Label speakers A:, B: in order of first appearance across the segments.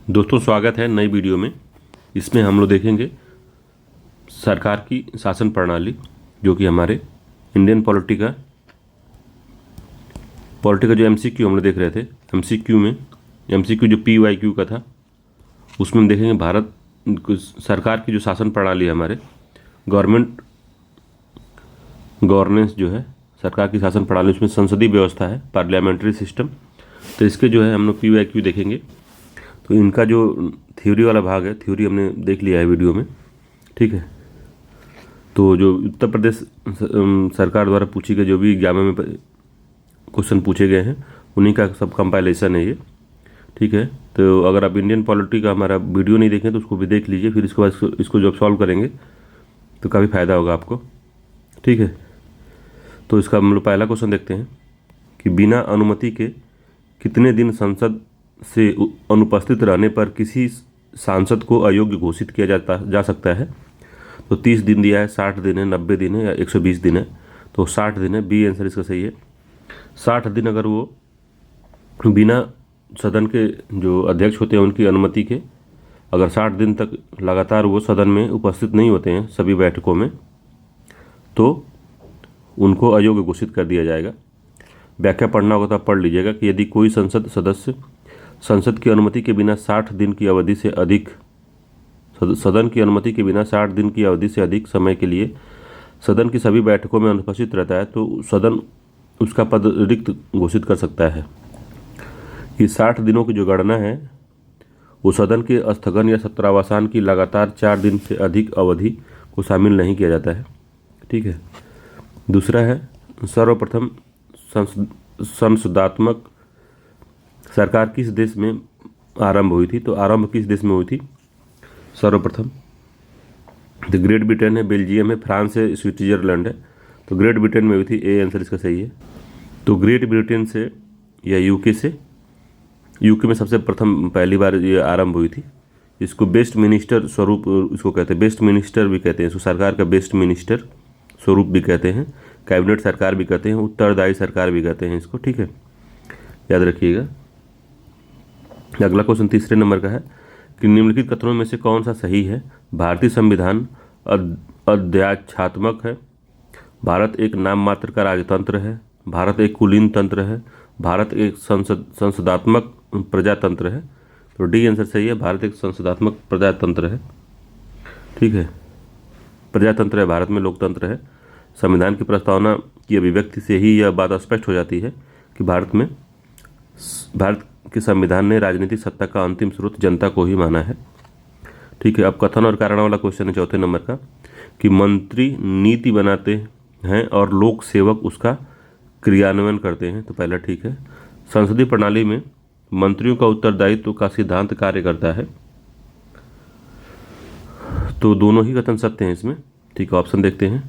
A: दोस्तों स्वागत है नई वीडियो में। इसमें हम लोग देखेंगे सरकार की शासन प्रणाली, जो कि हमारे इंडियन पॉलिटी का जो एमसीक्यू हम लोग देख रहे थे। एमसीक्यू जो पीवाईक्यू का था, उसमें हम देखेंगे भारत सरकार की जो शासन प्रणाली है, हमारे गवर्नेंस जो है सरकार की शासन प्रणाली, उसमें संसदीय व्यवस्था है, पार्लियामेंट्री सिस्टम। तो इसके जो है हम लोग पीवाईक्यू देखेंगे। तो इनका जो थ्योरी वाला भाग है, थ्योरी हमने देख लिया है वीडियो में, ठीक है। तो जो उत्तर प्रदेश सरकार द्वारा पूछी गई जो भी एग्जाम में क्वेश्चन पूछे गए हैं, उन्हीं का सब कंपाइलेशन है ये, ठीक है। तो अगर आप इंडियन पॉलिटी का हमारा वीडियो नहीं देखें तो उसको भी देख लीजिए, फिर इसके बाद इसको जब सॉल्व करेंगे तो काफ़ी फ़ायदा होगा आपको, ठीक है। तो इसका हम लोग पहला क्वेश्चन देखते हैं कि बिना अनुमति के कितने दिन संसद से अनुपस्थित रहने पर किसी सांसद को अयोग्य घोषित किया जा सकता है। तो 30 दिन दिया है, 60 दिन है, 90 दिन है या 120 दिन है। तो 60 दिन है, बी आंसर इसका सही है। 60 दिन अगर वो बिना सदन के जो अध्यक्ष होते हैं उनकी अनुमति के, अगर 60 दिन तक लगातार वो सदन में उपस्थित नहीं होते हैं सभी बैठकों में, तो उनको अयोग्य घोषित कर दिया जाएगा। व्याख्या पढ़ना होगा तो आप पढ़ लीजिएगा कि यदि कोई संसद सदस्य संसद की अनुमति के बिना 60 दिन की अवधि से अधिक सदन की अनुमति के बिना 60 दिन की अवधि से अधिक समय के लिए सदन की सभी बैठकों में अनुपस्थित रहता है, तो सदन उसका पद रिक्त घोषित कर सकता है। कि 60 दिनों की जो गणना है वो सदन के स्थगन या सत्रावसान की लगातार 4 दिन से अधिक अवधि को शामिल नहीं किया जाता है, ठीक है। दूसरा है सर्वप्रथम संसदात्मक सरकार किस देश में आरंभ हुई थी। तो आरंभ किस देश में हुई थी सर्वप्रथम? तो ग्रेट ब्रिटेन है, बेल्जियम है, फ्रांस है, स्विट्जरलैंड है। तो ग्रेट ब्रिटेन में हुई थी, ए आंसर इसका सही है। तो ग्रेट ब्रिटेन से या यूके से, यूके में सबसे प्रथम पहली बार ये आरंभ हुई थी। इसको बेस्ट मिनिस्टर स्वरूप इसको कहते हैं, बेस्ट मिनिस्टर भी कहते हैं इसको, सरकार का बेस्ट मिनिस्टर स्वरूप भी कहते हैं, कैबिनेट सरकार भी कहते हैं, उत्तरदायी सरकार भी कहते हैं इसको, ठीक है, याद रखिएगा। अगला क्वेश्चन तीसरे नंबर का है कि निम्नलिखित कथनों में से कौन सा सही है? भारतीय संविधान अध्याक्षात्मक है, भारत एक नाम मात्र का राजतंत्र है, भारत एक कुलीन तंत्र है, भारत एक संसदात्मक प्रजातंत्र है। तो डी आंसर सही है, भारत एक संसदात्मक प्रजातंत्र है, ठीक है। प्रजातंत्र है, भारत में लोकतंत्र है। संविधान की प्रस्तावना की अभिव्यक्ति से ही यह बात स्पष्ट हो जाती है कि भारत के संविधान ने राजनीतिक सत्ता का अंतिम स्रोत जनता को ही माना है, ठीक है। अब कथन और कारण वाला क्वेश्चन है चौथे नंबर का कि मंत्री नीति बनाते हैं और लोक सेवक उसका क्रियान्वयन करते हैं। तो पहला ठीक है। संसदीय प्रणाली में मंत्रियों का उत्तरदायित्व का सिद्धांत कार्य करता है। तो दोनों ही कथन सत्य हैं इसमें, ठीक है। ऑप्शन देखते हैं।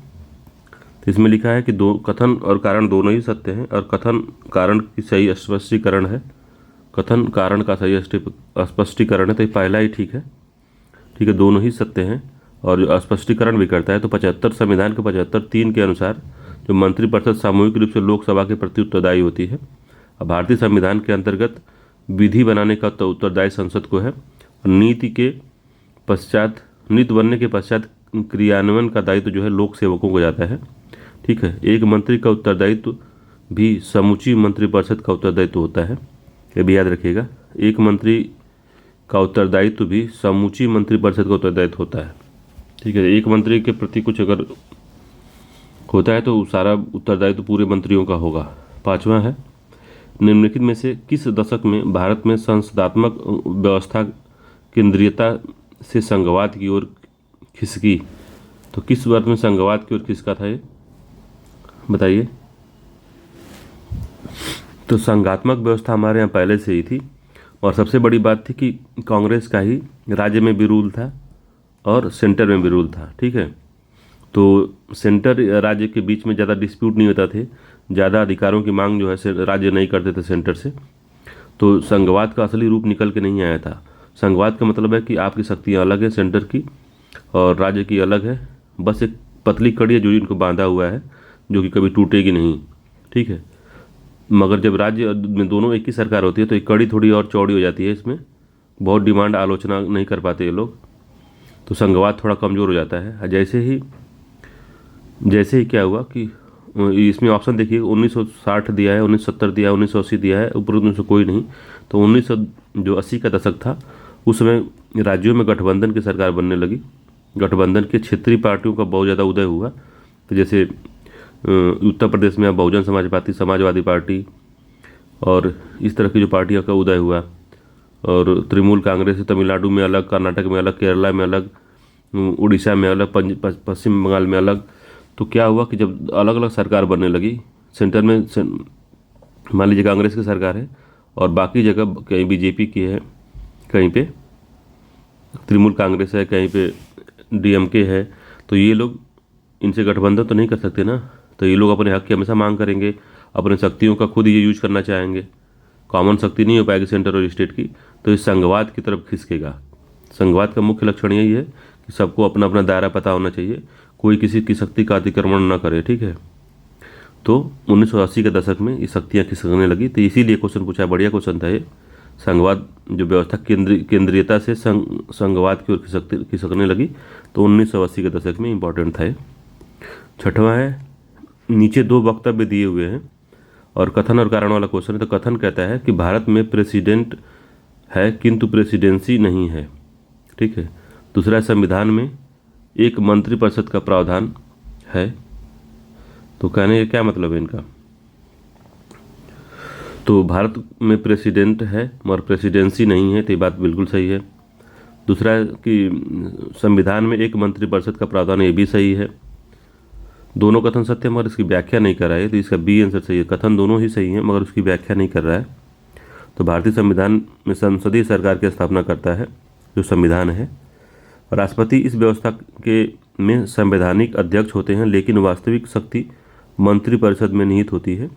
A: तो इसमें लिखा है कि दो कथन और कारण दोनों ही सत्य हैं और कथन कारण की सही स्पष्टीकरण है, कथन कारण का सही स्पष्टीकरण है। तो ये पहला ही ठीक है, ठीक है, दोनों ही सत्य हैं और जो स्पष्टीकरण भी करता है। तो 75 संविधान के 75(3) के अनुसार जो मंत्रिपरिषद सामूहिक रूप से लोकसभा के प्रति उत्तरदायी होती है। अब भारतीय संविधान के अंतर्गत विधि बनाने का तो उत्तरदायी संसद को है और नीति बनने के पश्चात क्रियान्वयन का दायित्व जो है लोक सेवकों को जाता है, ठीक है। एक मंत्री का उत्तरदायित्व भी समूची मंत्रिपरिषद का उत्तरदायित्व होता है, ये भी याद रखिएगा। एक मंत्री का उत्तरदायित्व भी समूची मंत्रिपरिषद का उत्तरदायित्व होता है, ठीक है। एक मंत्री के प्रति कुछ अगर होता है तो सारा उत्तरदायित्व पूरे मंत्रियों का होगा। पांचवा है निम्नलिखित में से किस दशक में भारत में संसदात्मक व्यवस्था केंद्रीयता से संघवाद की ओर खिसकी। तो किस वर्ष में संघवाद की ओर खिसका था ये बताइए। तो संघात्मक व्यवस्था हमारे यहाँ पहले से ही थी और सबसे बड़ी बात थी कि कांग्रेस का ही राज्य में भी रूल था और सेंटर में भी रूल था, ठीक है। तो सेंटर राज्य के बीच में ज़्यादा डिस्प्यूट नहीं होता थे, ज़्यादा अधिकारों की मांग जो है राज्य नहीं करते थे सेंटर से। तो संघवाद का असली रूप निकल के नहीं आया था। संघवाद का मतलब है कि आपकी शक्तियाँ अलग है सेंटर की और राज्य की अलग है, बस एक पतली कड़ी है जो इनको बांधा हुआ है, जो कि कभी टूटेगी नहीं, ठीक है। मगर जब राज्य में दोनों एक ही सरकार होती है तो एक कड़ी थोड़ी और चौड़ी हो जाती है इसमें बहुत डिमांड आलोचना नहीं कर पाते ये लोग, तो संघवाद थोड़ा कमज़ोर हो जाता है। जैसे ही क्या हुआ कि इसमें ऑप्शन देखिए 1960 दिया है, 1970 दिया है, 1980 दिया है, ऊपर उनमें से कोई नहीं। तो 1980 का दशक था, उस समय राज्यों में गठबंधन की सरकार बनने लगी। गठबंधन के क्षेत्रीय पार्टियों का बहुत ज़्यादा उदय हुआ। तो जैसे उत्तर प्रदेश में बहुजन समाज पार्टी, समाजवादी पार्टी और इस तरह की जो पार्टियों का उदय हुआ, और तृणमूल कांग्रेस तमिलनाडु में अलग, कर्नाटक में अलग, केरला में अलग, उड़ीसा में अलग, पश्चिम बंगाल में अलग। तो क्या हुआ कि जब अलग अलग सरकार बनने लगी, सेंटर में मान लीजिए कांग्रेस की सरकार है और बाकी जगह कहीं बीजेपी की है, कहीं पे तृणमूल कांग्रेस है, कहीं पे डीएमके है, तो ये लोग इनसे गठबंधन तो नहीं कर सकते ना। तो ये लोग अपने हक की हमेशा मांग करेंगे, अपने शक्तियों का खुद ये यूज करना चाहेंगे। कॉमन शक्ति नहीं हो पाएगी सेंटर और स्टेट की, तो इस संघवाद की तरफ खिसकेगा। संघवाद का मुख्य लक्षण यही है कि सबको अपना अपना दायरा पता होना चाहिए, कोई किसी की शक्ति का अतिक्रमण न करे, ठीक है। तो 1980 के दशक में ये शक्तियाँ खिसकने लगी, तो इसीलिए क्वेश्चन पूछा, बढ़िया क्वेश्चन था ये। संघवाद जो व्यवस्था केंद्रीयता से संघवाद की ओर खिसकने लगी, तो 1980 के दशक में इम्पोर्टेंट था ये। छठवां है, नीचे दो वक्तव्य दिए हुए हैं और कथन और कारण वाला क्वेश्चन है। तो कथन कहता है कि भारत में प्रेसिडेंट है किंतु प्रेसिडेंसी नहीं है, ठीक है। दूसरा, संविधान में एक मंत्रिपरिषद का प्रावधान है। तो कहने का क्या मतलब है इनका? तो भारत में प्रेसिडेंट है मगर प्रेसिडेंसी नहीं है, तो ये बात बिल्कुल सही है। दूसरा है कि संविधान में एक मंत्रिपरिषद का प्रावधान, ये भी सही है। दोनों कथन सत्य मगर इसकी व्याख्या नहीं कर रहा है, तो इसका बी आंसर सही है। कथन दोनों ही सही हैं मगर उसकी व्याख्या नहीं कर रहा है। तो भारतीय संविधान में संसदीय सरकार की स्थापना करता है जो संविधान है। राष्ट्रपति इस व्यवस्था के में संवैधानिक अध्यक्ष होते हैं, लेकिन वास्तविक शक्ति मंत्रिपरिषद में निहित होती है।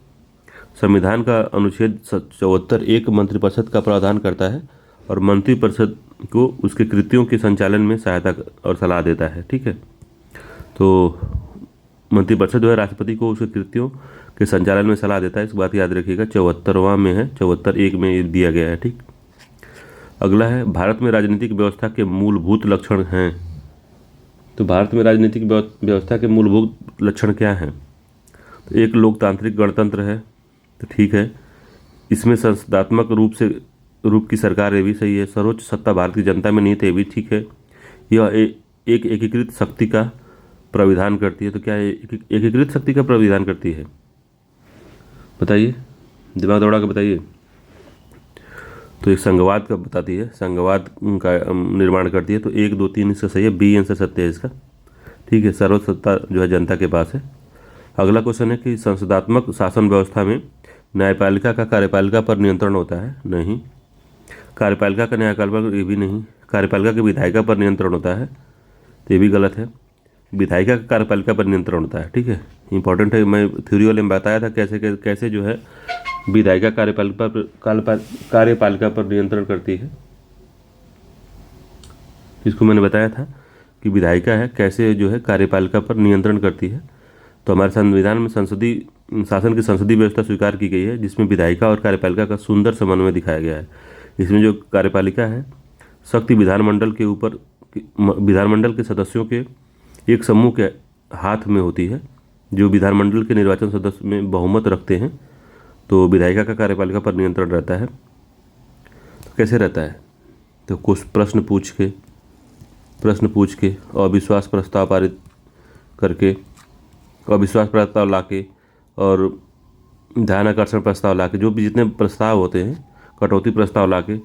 A: संविधान का अनुच्छेद 74 एक मंत्रिपरिषद का प्रावधान करता है और मंत्रिपरिषद को उसके कृत्यों के संचालन में सहायता और सलाह देता है, ठीक है। तो मंत्रिपरिषद जो है राष्ट्रपति को उसके कृत्यों के संचालन में सलाह देता है, इस बात याद रखिएगा। 74वां में है, 74(1) में ये दिया गया है, ठीक। अगला है, भारत में राजनीतिक व्यवस्था के मूलभूत लक्षण हैं। तो भारत में राजनीतिक व्यवस्था के मूलभूत लक्षण क्या हैं? तो एक, लोकतांत्रिक गणतंत्र है, तो ठीक है। इसमें संसदात्मक रूप की सरकार, ये भी सही है। सर्वोच्च सत्ता भारत की जनता में निहित है, ये भी ठीक है। यह एक एकीकृत शक्ति का प्रविधान करती है। तो क्या एकीकृत शक्ति का प्रविधान करती है? बताइए, दिमाग दौड़ा के बताइए। तो एक संघवाद का बताती है, संघवाद का निर्माण करती है। तो 1, 2, 3 इसका सही है, बी आंसर सत्य है इसका, ठीक है। सर्वोच्च सत्ता जो है जनता के पास है। अगला क्वेश्चन है कि संसदात्मक शासन व्यवस्था में न्यायपालिका का कार्यपालिका पर नियंत्रण होता है? नहीं। कार्यपालिका का न्यायपालिका पर, ये भी नहीं। कार्यपालिका के विधायिका पर नियंत्रण होता है? तो ये भी गलत है। विधायिका का कार्यपालिका पर नियंत्रण होता है, ठीक है। इंपॉर्टेंट है, मैं थ्योरी वाले में बताया था कैसे जो है विधायिका कार्यपालिका पर नियंत्रण करती है। इसको मैंने बताया था कि विधायिका है कैसे जो है कार्यपालिका पर नियंत्रण करती है। तो हमारे संविधान में संसदीय शासन की संसदीय व्यवस्था स्वीकार की गई है, जिसमें विधायिका और कार्यपालिका का सुंदर समन्वय दिखाया गया है। इसमें जो कार्यपालिका है, शक्ति विधानमंडल के सदस्यों के एक समूह के हाथ में होती है, जो विधानमंडल के निर्वाचन सदस्य में बहुमत रखते हैं। तो विधायिका का कार्यपालिका पर नियंत्रण रहता है। तो कैसे रहता है? तो कुछ प्रश्न पूछ के अविश्वास प्रस्ताव पारित करके, अविश्वास प्रस्ताव लाके और ध्यानाकर्षण प्रस्ताव लाके, जो भी जितने प्रस्ताव होते हैं, कटौती प्रस्ताव लाके,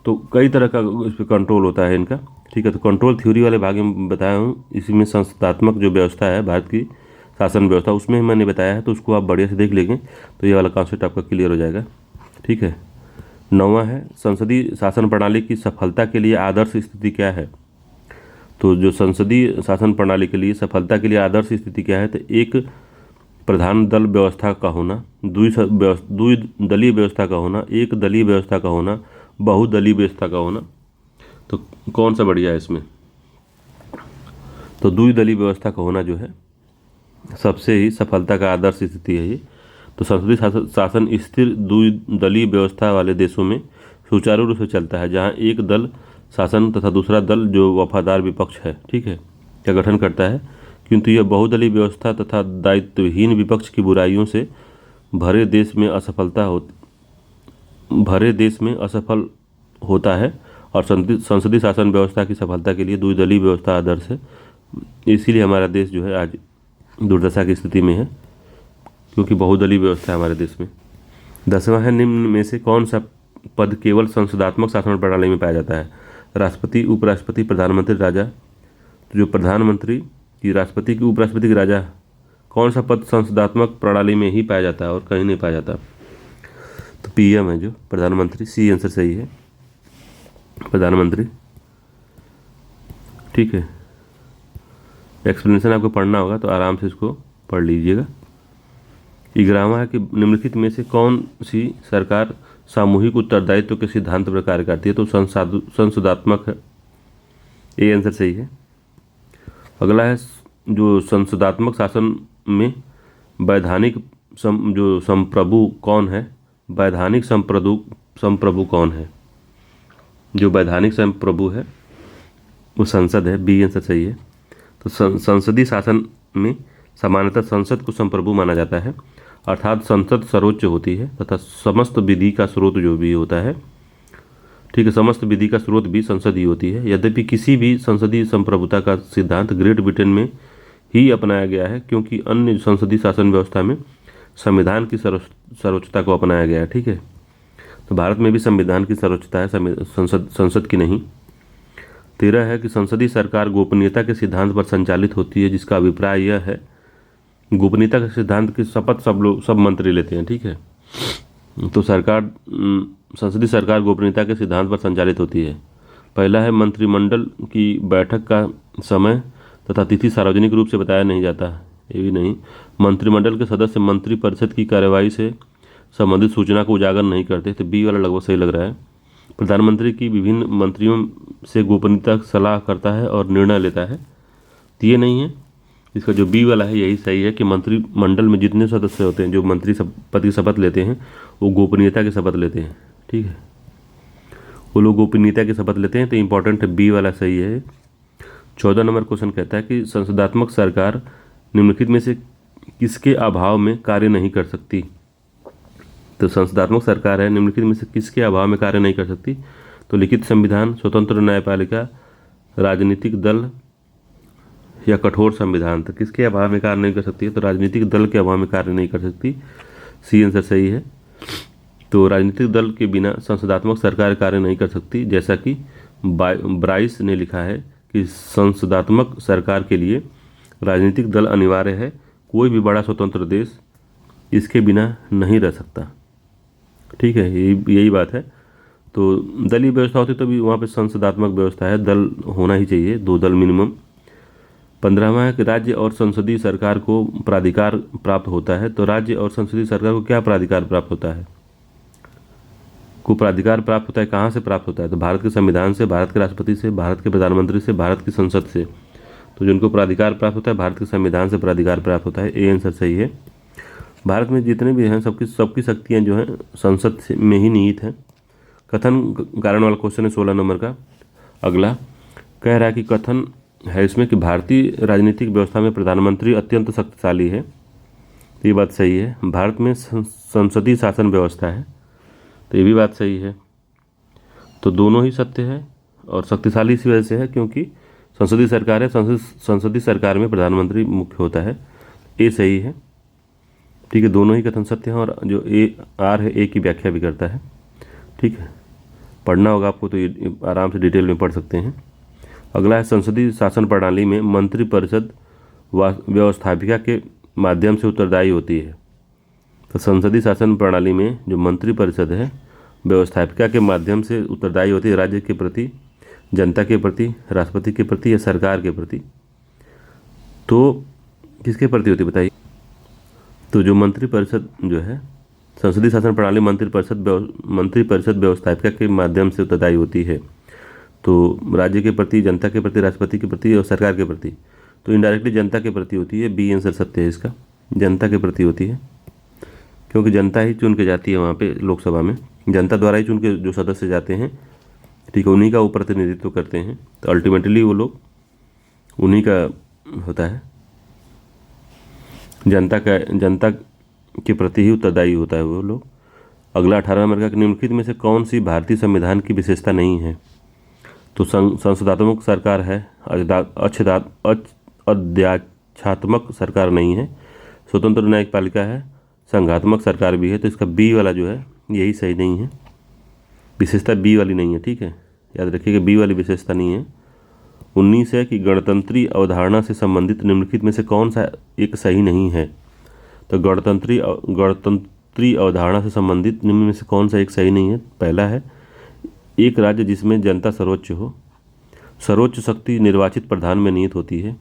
A: तो कई तरह का इस पर कंट्रोल होता है इनका, ठीक है। तो कंट्रोल थ्योरी वाले भाग में बताया हूँ। इसी में संस्थात्मक जो व्यवस्था है भारत की शासन व्यवस्था, उसमें मैंने बताया है, तो उसको आप बढ़िया से देख लेंगे तो ये वाला कॉन्सेप्ट आपका क्लियर हो जाएगा, ठीक है। 9वां है, संसदीय शासन प्रणाली की सफलता के लिए आदर्श स्थिति क्या है? तो जो संसदीय शासन प्रणाली के लिए सफलता के लिए आदर्श स्थिति क्या है? तो एक, प्रधान दल व्यवस्था का होना, द्विदलीय व्यवस्था का होना, एक दलीय व्यवस्था का होना, बहुदलीय व्यवस्था का होना। तो कौन सा बढ़िया है इसमें? तो द्विदलीय व्यवस्था का होना जो है सबसे ही सफलता का आदर्श स्थिति है ये। तो संसदीय शासन स्थिर द्विदलीय व्यवस्था वाले देशों में सुचारू रूप से चलता है, जहाँ एक दल शासन तथा दूसरा दल जो वफादार विपक्ष है, ठीक है, का गठन करता है। किंतु यह बहुदलीय व्यवस्था तथा दायित्वहीन विपक्ष की बुराइयों से भरे देश में असफल होता है और संसदीय शासन व्यवस्था की सफलता के लिए द्विदलीय व्यवस्था आदर्श है। इसीलिए हमारा देश जो है आज दुर्दशा की स्थिति में है, क्योंकि बहुदलीय व्यवस्था है हमारे देश में। 10वां है, निम्न में से कौन सा पद केवल संसदात्मक शासन प्रणाली में पाया जाता है? राष्ट्रपति, उपराष्ट्रपति, प्रधानमंत्री, राजा। तो जो प्रधानमंत्री की, राष्ट्रपति की, उपराष्ट्रपति की, राजा, कौन सा पद संसदात्मक प्रणाली में ही पाया जाता है और कहीं नहीं पाया जाता? तो पीएम है जो प्रधानमंत्री। सी आंसर सही है, प्रधानमंत्री। ठीक है, एक्सप्लेनेशन आपको पढ़ना होगा तो आराम से इसको पढ़ लीजिएगा। 11वां है कि निम्नलिखित में से कौन सी सरकार सामूहिक उत्तरदायित्व के सिद्धांत पर कार्य करती है? तो संसदात्मक है, ये आंसर सही है। अगला है, जो संसदात्मक शासन में वैधानिक जो संप्रभु कौन है? वैधानिक संप्रभु कौन है? जो वैधानिक संप्रभु है वो संसद है, बी आंसर सही है। तो संसदीय शासन में सामान्यतः संसद को संप्रभु माना जाता है, अर्थात संसद सर्वोच्च होती है तथा समस्त विधि का स्रोत जो भी होता है, ठीक है, समस्त विधि का स्रोत भी संसद ही होती है। यद्यपि किसी भी संसदीय संप्रभुता का सिद्धांत ग्रेट ब्रिटेन में ही अपनाया गया है, क्योंकि अन्य संसदीय शासन व्यवस्था में संविधान की सर्वोच्चता को अपनाया गया है। ठीक है, तो भारत में भी संविधान की सर्वोच्चता है, संसद की नहीं। 13 है कि संसदीय सरकार गोपनीयता के सिद्धांत पर संचालित होती है, जिसका अभिप्राय यह है, गोपनीयता के सिद्धांत की शपथ सब मंत्री लेते हैं। ठीक है, तो संसदीय सरकार गोपनीयता के सिद्धांत पर संचालित होती है। पहला है, मंत्रिमंडल की बैठक का समय तथा तिथि सार्वजनिक रूप से बताया नहीं जाता, ये भी नहीं। मंत्रिमंडल के सदस्य मंत्रिपरिषद की कार्यवाही से संबंधित सूचना को उजागर नहीं करते, तो बी वाला लगभग सही लग रहा है। प्रधानमंत्री की विभिन्न मंत्रियों से गोपनीयता सलाह करता है और निर्णय लेता है, तो ये नहीं है। इसका जो बी वाला है यही सही है कि मंत्रिमंडल में जितने सदस्य होते हैं जो मंत्री पद की शपथ लेते हैं वो गोपनीयता की शपथ लेते हैं। ठीक है, वो लोग गोपनीयता की शपथ लेते हैं, तो इंपॉर्टेंट है, बी वाला सही है। 14 नंबर क्वेश्चन कहता है कि संसदात्मक सरकार निम्नलिखित में से किसके अभाव में कार्य नहीं कर सकती? तो संसदात्मक सरकार है, निम्नलिखित में से किसके अभाव में कार्य नहीं कर सकती? तो लिखित संविधान, स्वतंत्र न्यायपालिका, राजनीतिक दल या कठोर संविधान। तो किसके अभाव में कार्य नहीं कर सकती है? तो राजनीतिक दल के अभाव में कार्य नहीं कर सकती, सी आंसर सही है। तो राजनीतिक दल के बिना संसदात्मक सरकार कार्य नहीं कर सकती, जैसा कि ब्राइस ने लिखा है कि संसदात्मक सरकार के लिए राजनीतिक दल अनिवार्य है, कोई भी बड़ा स्वतंत्र देश इसके बिना नहीं रह सकता। ठीक है, यही बात है। तो दलीय व्यवस्था होती तभी वहाँ पे संसदात्मक व्यवस्था है, दल होना ही चाहिए, 2 दल मिनिमम। 15वां है कि राज्य और संसदीय सरकार को प्राधिकार प्राप्त होता है। तो राज्य और संसदीय सरकार को क्या प्राधिकार प्राप्त होता है? प्राधिकार प्राप्त होता है, कहाँ से प्राप्त होता है? तो भारत के संविधान से, भारत के राष्ट्रपति से, भारत के प्रधानमंत्री से, भारत की संसद से। तो जिनको प्राधिकार प्राप्त होता है, भारत के संविधान से प्राधिकार प्राप्त होता है, ए आंसर सही है। भारत में जितने भी हैं सबकी शक्तियाँ जो हैं संसद में ही निहित हैं। कथन कारण वाला क्वेश्चन है 16 नंबर का। अगला कह रहा है कि कथन है इसमें कि भारतीय राजनीतिक व्यवस्था में प्रधानमंत्री अत्यंत शक्तिशाली है, तो ये बात सही है। भारत में संसदीय शासन व्यवस्था है, तो ये भी बात सही है। तो दोनों ही सत्य है, और शक्तिशाली इसी वजह से है क्योंकि संसदीय सरकार है, संसदीय सरकार में प्रधानमंत्री मुख्य होता है, ए सही है। ठीक है, दोनों ही कथन सत्य हैं, और जो ए आर है ए की व्याख्या भी करता है। ठीक है, पढ़ना होगा आपको, तो ये आराम से डिटेल में पढ़ सकते हैं। अगला है, संसदीय शासन प्रणाली में मंत्रिपरिषद व्यवस्थापिका के माध्यम से उत्तरदायी होती है। तो संसदीय शासन प्रणाली में जो मंत्रिपरिषद है व्यवस्थापिका के माध्यम से उत्तरदायी होती है, राज्य के प्रति, जनता के प्रति, राष्ट्रपति के प्रति या सरकार के प्रति। तो किसके प्रति होती बताइए? तो जो मंत्रिपरिषद जो है, संसदीय शासन प्रणाली मंत्रिपरिषद व्यवस्थापिका के माध्यम से उत्तरदायी होती है, तो राज्य के प्रति, जनता के प्रति, राष्ट्रपति के प्रति और सरकार के प्रति। तो इनडायरेक्टली जनता के प्रति होती है, बी आंसर सत्य है इसका, जनता के प्रति होती है, क्योंकि जनता ही चुन के जाती है वहाँ पे लोकसभा में। जनता द्वारा ही चुन के जो सदस्य जाते हैं, ठीक है, उन्हीं का वो प्रतिनिधित्व करते हैं। तो अल्टीमेटली वो लोग उन्हीं का होता है, जनता के प्रति ही उत्तरदायी होता है वो लोग। अगला 18 नंबर का, निम्नलिखित में से कौन सी भारतीय संविधान की विशेषता नहीं है? तो संसदात्मक सरकार है, अध्याक्षात्मक सरकार नहीं है, स्वतंत्र न्यायपालिका है, संघात्मक सरकार भी है। तो इसका बी वाला जो है यही सही नहीं है, विशेषता बी वाली नहीं है, ठीक है, याद रखिएगा बी वाली विशेषता नहीं है। 19 है कि गणतंत्री अवधारणा से संबंधित निम्नलिखित में से कौन सा एक सही नहीं है? तो गणतंत्री अवधारणा से संबंधित निम्न में से कौन सा एक सही नहीं है? पहला है, एक राज्य जिसमें जनता सर्वोच्च हो, सर्वोच्च शक्ति निर्वाचित प्रधान में निहित होती है,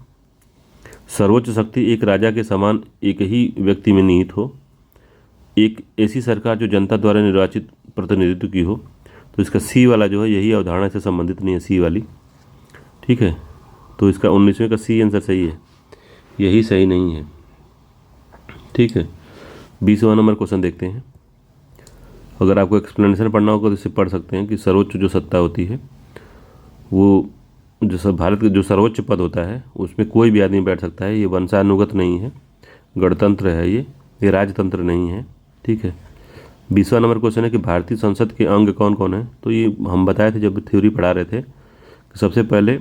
A: सर्वोच्च शक्ति एक राजा के समान एक ही व्यक्ति में निहित हो, एक ऐसी सरकार जो जनता द्वारा निर्वाचित प्रतिनिधित्व की हो। तो इसका सी वाला जो है यही अवधारणा से संबंधित नहीं है, सी वाली, ठीक है। तो इसका 19वें का सी आंसर सही है, यही सही नहीं है, ठीक है। 20वां नंबर क्वेश्चन देखते हैं। अगर आपको एक्सप्लेनेशन पढ़ना होगा तो इसे पढ़ सकते हैं कि सर्वोच्च जो सत्ता होती है वो जो भारत का जो सर्वोच्च पद होता है उसमें कोई भी आदमी बैठ सकता है, ये वंशानुगत नहीं है, गणतंत्र है ये राजतंत्र नहीं है, ठीक है। 20वां नंबर क्वेश्चन है कि भारतीय संसद के अंग कौन कौन है? तो ये हम बताए थे जब थ्योरी पढ़ा रहे थे कि सबसे पहले,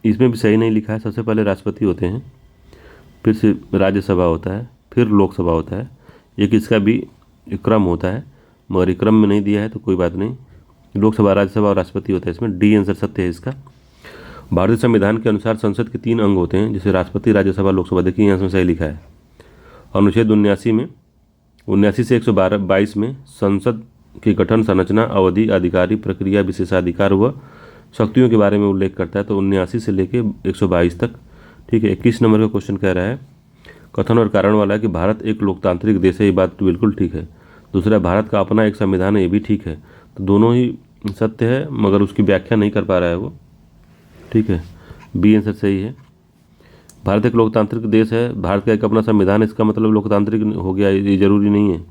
A: इसमें भी सही नहीं लिखा है, सबसे पहले राष्ट्रपति होते हैं, फिर से राज्यसभा होता है, फिर लोकसभा होता है। एक इसका भी क्रम होता है, मगर क्रम में नहीं दिया है तो कोई बात नहीं, लोकसभा, राज्यसभा और राष्ट्रपति होता है इसमें। डी आंसर सत्य है इसका। भारतीय संविधान के अनुसार संसद के 3 अंग होते हैं, जैसे राष्ट्रपति, राज्यसभा, लोकसभा। देखिए यहाँ से सही लिखा है। अनुच्छेद 79 से 122 में संसद के गठन, संरचना, अवधि, अधिकारी, प्रक्रिया, विशेषाधिकार व शक्तियों के बारे में उल्लेख करता है। तो 79 से लेके 122 तक, ठीक है। 21 नंबर का क्वेश्चन कह रहा है, कथन और कारण वाला है कि भारत एक लोकतांत्रिक देश है, ये बात तो बिल्कुल ठीक है। दूसरा, भारत का अपना एक संविधान है, ये भी ठीक है। तो दोनों ही सत्य है, मगर उसकी व्याख्या नहीं कर पा रहा है वो, ठीक है। बी आंसर सही है। भारत एक लोकतांत्रिक देश है, भारत का एक अपना संविधान, इसका मतलब लोकतांत्रिक हो गया, ये जरूरी नहीं है,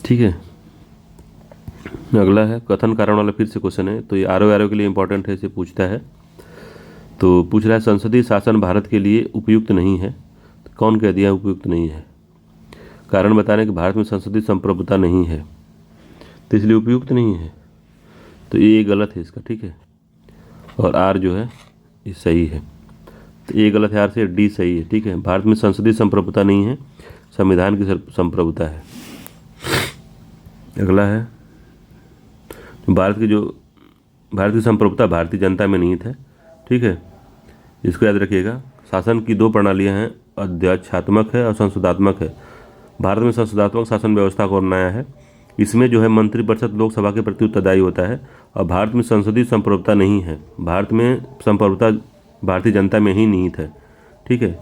A: ठीक है। अगला है कथन कारण वाला, फिर से क्वेश्चन है, तो ये आर के लिए इंपॉर्टेंट है, इसे पूछता है। तो पूछ रहा है, संसदीय शासन भारत के लिए उपयुक्त नहीं है। तो कौन कह दिया उपयुक्त नहीं है? कारण बताने कि भारत में संसदीय संप्रभुता नहीं है, तो इसलिए उपयुक्त नहीं है। तो ये गलत है इसका, ठीक है। और आर जो है ये सही है, तो ए गलत है, आर से डी सही है, ठीक है। भारत में संसदीय संप्रभुता नहीं है, संविधान की संप्रभुता है। अगला है, भारत की संप्रभुता भारतीय जनता में निहित है, ठीक है। इसको याद रखिएगा। शासन की 2 प्रणालियां हैं, अध्यक्षात्मक है और संसदात्मक है। भारत में संसदात्मक शासन व्यवस्था को अपनाया है, इसमें जो है मंत्रिपरिषद लोकसभा के प्रति उत्तरदायी होता है। और भारत में संसदीय संप्रभुता नहीं है, भारत में संप्रभुता भारतीय जनता में ही निहित है, ठीक है।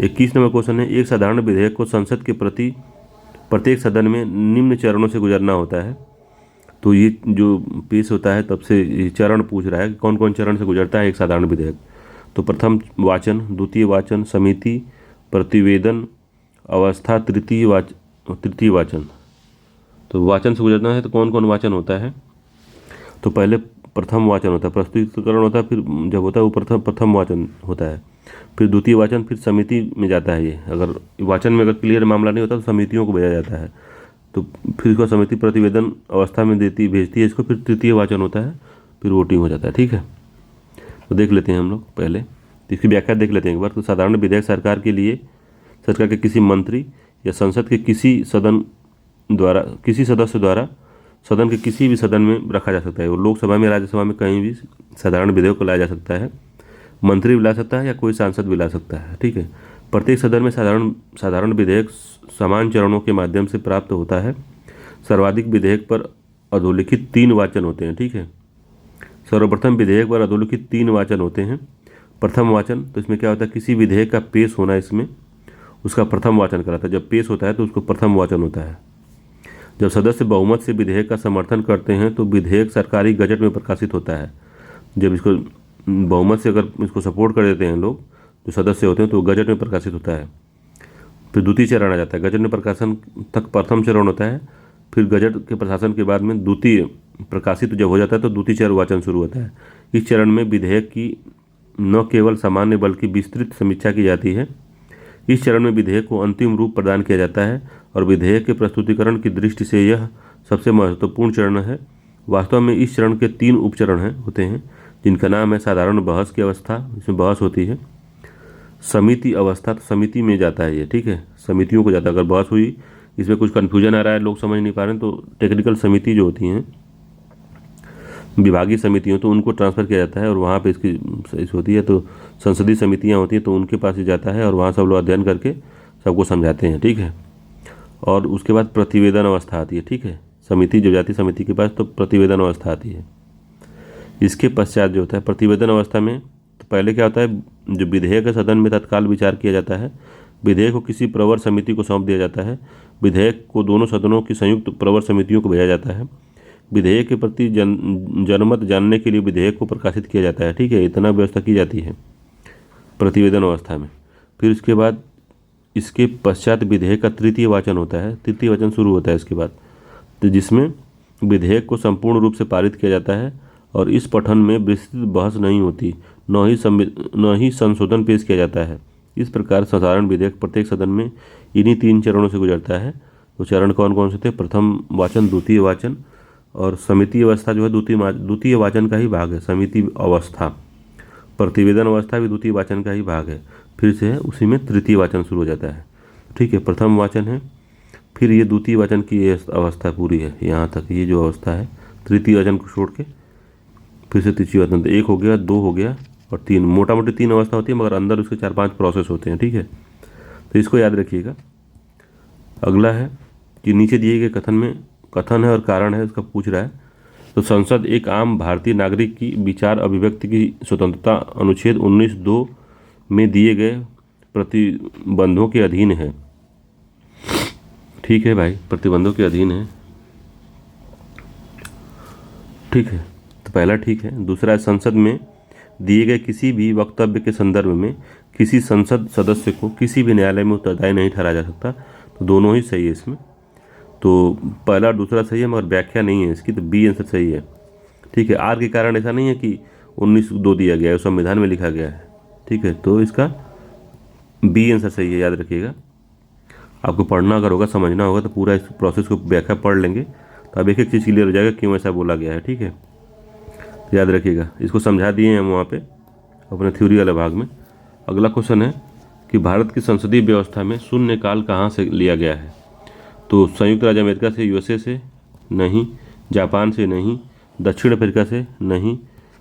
A: 21 नंबर क्वेश्चन है, एक साधारण विधेयक को संसद के प्रति प्रत्येक सदन में निम्न चरणों से गुजरना होता है। तो ये जो पेश होता है तब से ये चरण पूछ रहा है कि कौन कौन चरण से गुजरता है एक साधारण विधेयक। तो प्रथम वाचन, द्वितीय वाचन, समिति, प्रतिवेदन, अवस्था, तृतीय वाचन। तो वाचन से गुजरना है तो कौन कौन वाचन होता है? तो पहले प्रथम वाचन होता है, प्रस्तुतिकरण होता है, फिर जब होता है वो प्रथम वाचन होता है, फिर द्वितीय वाचन, फिर समिति में जाता है। ये अगर वाचन में अगर क्लियर मामला नहीं होता तो समितियों को भेजा जाता है, तो फिर इसको समिति प्रतिवेदन अवस्था में भेजती है इसको, फिर तृतीय वाचन होता है, फिर वोटिंग हो जाता है, ठीक है। तो देख लेते हैं हम लोग पहले, तो इसकी व्याख्या देख लेते हैं एक बार। तो साधारण विधेयक सरकार के किसी मंत्री या संसद के किसी सदस्य द्वारा सदन के किसी भी सदन में रखा जा सकता है। वो लोकसभा में, राज्यसभा में, कहीं भी साधारण विधेयक को लाया जा सकता है। मंत्री भी ला सकता है या कोई सांसद भी ला सकता है, ठीक है। प्रत्येक सदन में साधारण विधेयक समान चरणों के माध्यम से प्राप्त होता है। सर्वाधिक विधेयक पर अधोलिखित 3 वाचन होते हैं, ठीक है। सर्वप्रथम विधेयक पर अधोलिखित 3 वाचन होते हैं। प्रथम वाचन, तो इसमें क्या होता है, किसी विधेयक का पेश होना, इसमें उसका प्रथम वाचन कराता है। जब पेश होता है तो उसको प्रथम वाचन होता है। जब सदस्य बहुमत से विधेयक का समर्थन करते हैं तो विधेयक सरकारी गजट में प्रकाशित होता है। जब इसको बहुमत से अगर इसको सपोर्ट कर देते हैं लोग, जो सदस्य होते हैं, तो गजट में प्रकाशित होता है। फिर द्वितीय चरण आ जाता है, गजट में प्रकाशन तक प्रथम चरण होता है, फिर गजट के प्रशासन के बाद में द्वितीय प्रकाशित जब हो जाता है तो द्वितीय चरण वाचन शुरू होता है। इस चरण में विधेयक की न केवल सामान्य बल्कि विस्तृत समीक्षा की जाती है। इस चरण में विधेयक को अंतिम रूप प्रदान किया जाता है और विधेयक के प्रस्तुतिकरण की दृष्टि से यह सबसे महत्वपूर्ण चरण है। वास्तव में इस चरण के 3 उपचरण होते हैं, जिनका नाम है साधारण बहस की अवस्था, इसमें बहस होती है। समिति अवस्था, तो समिति में जाता है ये, ठीक है, समितियों को जाता है। अगर बहस हुई, इसमें कुछ कन्फ्यूजन आ रहा है, लोग समझ नहीं पा रहे हैं, तो टेक्निकल समिति जो होती हैं, विभागीय समितियों, तो उनको ट्रांसफ़र किया जाता है और वहाँ पे इसकी होती है। तो संसदीय समितियाँ होती हैं तो उनके पास ही जाता है और वहाँ सब लोग अध्ययन करके सबको समझाते हैं, ठीक है। और उसके बाद प्रतिवेदन अवस्था आती है, ठीक है। समिति जो जाती है समिति के पास तो प्रतिवेदन अवस्था आती है। इसके पश्चात जो होता है प्रतिवेदन अवस्था में, तो पहले क्या होता है, जो विधेयक है सदन में तत्काल विचार किया जाता है। विधेयक को किसी प्रवर समिति को सौंप दिया जाता है। विधेयक को दोनों सदनों की संयुक्त प्रवर समितियों को भेजा जाता है। विधेयक के प्रति जनमत जानने के लिए विधेयक को प्रकाशित किया जाता है, ठीक है। इतना व्यवस्था की जाती है प्रतिवेदन अवस्था में। फिर इसके बाद इसके पश्चात विधेयक का तृतीय वाचन होता है, तृतीय वाचन शुरू होता है इसके बाद, तो जिसमें विधेयक को संपूर्ण रूप से पारित किया जाता है और इस पठन में विस्तृत बहस नहीं होती, न ही संशोधन पेश किया जाता है। इस प्रकार साधारण विधेयक प्रत्येक सदन में इन्हीं 3 चरणों से गुजरता है। तो चरण कौन कौन से थे, प्रथम वाचन, द्वितीय वाचन और समिति अवस्था जो है द्वितीय वाचन का ही भाग है। समिति अवस्था, प्रतिवेदन अवस्था भी द्वितीय वाचन का ही भाग है। फिर से है उसी में तृतीय वाचन शुरू हो जाता है, ठीक है। प्रथम वाचन है, फिर ये द्वितीय वाचन की ये अवस्था पूरी है, यहाँ तक ये जो अवस्था है, तृतीय वाचन को छोड़ के फिर से तृतीय वाचन। तो 1 हो गया, 2 हो गया और 3, मोटा मोटी 3 अवस्था होती है, मगर अंदर उसके 4-5 प्रोसेस होते हैं, ठीक है। तो इसको याद रखिएगा। अगला है कि नीचे दिए गए कथन है और कारण है, इसका पूछ रहा है। तो संसद एक आम भारतीय नागरिक की विचार अभिव्यक्ति की स्वतंत्रता अनुच्छेद 19(2) में दिए गए प्रतिबंधों के अधीन है, ठीक है भाई, प्रतिबंधों के अधीन है, ठीक है। तो पहला ठीक है। दूसरा है संसद में दिए गए किसी भी वक्तव्य के संदर्भ में किसी संसद सदस्य को किसी भी न्यायालय में उत्तरदायी नहीं ठहराया जा सकता। तो दोनों ही सही है इसमें। तो पहला और दूसरा सही है, मगर व्याख्या नहीं है इसकी, तो बी आंसर सही है, ठीक है। आर के कारण ऐसा नहीं है कि 19(2) दिया गया है, संविधान में लिखा गया है, ठीक है। तो इसका बी आंसर सही है, याद रखिएगा। आपको पढ़ना अगर होगा, समझना होगा, तो पूरा इस प्रोसेस को व्याख्या पढ़ लेंगे तो अब एक एक चीज़ क्लियर हो जाएगा क्यों ऐसा बोला गया है, ठीक है। तो याद रखिएगा, इसको समझा दिए हैं हम वहाँ पे अपने थ्योरी वाले भाग में। अगला क्वेश्चन है कि भारत की संसदीय व्यवस्था में शून्यकाल कहाँ से लिया गया है। तो संयुक्त राज्य अमेरिका से, यूएसए से नहीं, जापान से नहीं, दक्षिण अफ्रीका से नहीं,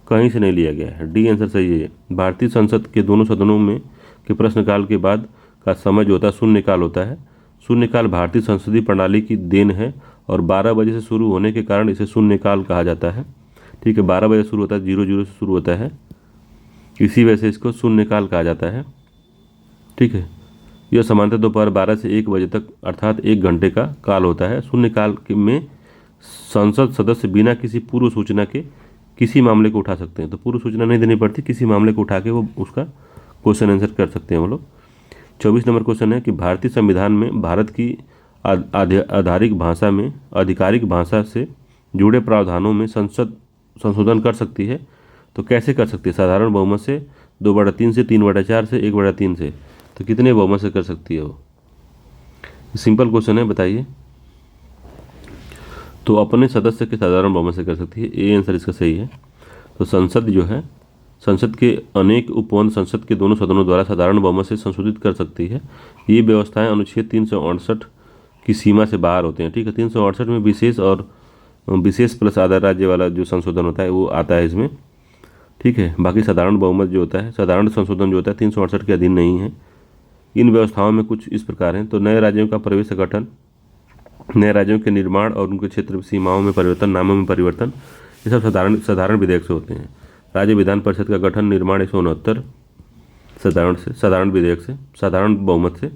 A: कहीं से नहीं लिया गया है। डी आंसर सही है। भारतीय संसद के दोनों सदनों में के प्रश्नकाल के बाद का समय जो होता है शून्यकाल होता है। शून्यकाल भारतीय संसदीय प्रणाली की देन है और 12 बजे से शुरू होने के कारण इसे शून्यकाल कहा जाता है, ठीक है। 12 बजे शुरू होता है, 00 से शुरू होता है, इसी वजह से इसको शून्यकाल कहा जाता है, ठीक है। यह सामान्यतः दोपहर 12 से 1 बजे तक अर्थात 1 घंटे का काल होता है। शून्यकाल में संसद सदस्य बिना किसी पूर्व सूचना के किसी मामले को उठा सकते हैं। तो पूर्व सूचना नहीं देनी पड़ती, किसी मामले को उठा के वो उसका क्वेश्चन आंसर कर सकते हैं वो लोग। 24 नंबर क्वेश्चन है कि भारतीय संविधान में भारत की आधिकारिक भाषा से जुड़े प्रावधानों में संसद संशोधन कर सकती है। तो कैसे कर सकती है? साधारण बहुमत से, 2/3 से, 3/4 से, 1/3 से। तो कितने बहुमत से कर सकती है वो? सिंपल क्वेश्चन है, बताइए। तो अपने सदस्य के साधारण बहुमत से कर सकती है, ए आंसर इसका सही है। तो संसद जो है, संसद के अनेक उपवन संसद के दोनों सदनों द्वारा साधारण बहुमत से संशोधित कर सकती है। ये व्यवस्थाएं अनुच्छेद 368 की सीमा से बाहर होते हैं, ठीक है। 368 में विशेष और विशेष प्लस आधा राज्य वाला जो संशोधन होता है वो आता है इसमें, ठीक है। बाकी साधारण बहुमत जो होता है, साधारण संशोधन जो होता है 368 के अधीन नहीं है। इन व्यवस्थाओं में कुछ इस प्रकार हैं। तो नए राज्यों का प्रवेश गठन, नए राज्यों के निर्माण और उनके क्षेत्र सीमाओं में परिवर्तन, नामों में परिवर्तन, ये सब साधारण विधेयक से होते हैं। राज्य विधान परिषद का गठन, निर्माण 169 साधारण विधेयक से, साधारण बहुमत से।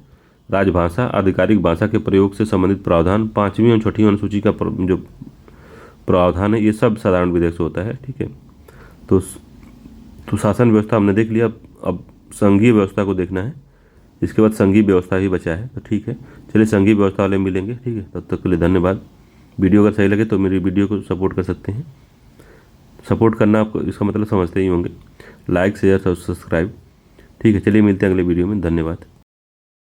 A: राजभाषा, आधिकारिक भाषा के प्रयोग से संबंधित प्रावधान, 5वीं और 6वीं अनुसूची का जो प्रावधान है, ये सब साधारण विधेयक से होता है, ठीक है। तो शासन व्यवस्था हमने देख लिया, अब संघीय व्यवस्था को देखना है। इसके बाद संघीय व्यवस्था ही बचा है, तो ठीक है। चलिए संघीय व्यवस्था वाले मिलेंगे, ठीक है। तब तक के लिए धन्यवाद। वीडियो अगर सही लगे तो मेरी वीडियो को सपोर्ट कर सकते हैं। सपोर्ट करना आपको इसका मतलब समझते ही होंगे, लाइक शेयर सब्सक्राइब। ठीक है, चलिए मिलते हैं अगले वीडियो में। धन्यवाद।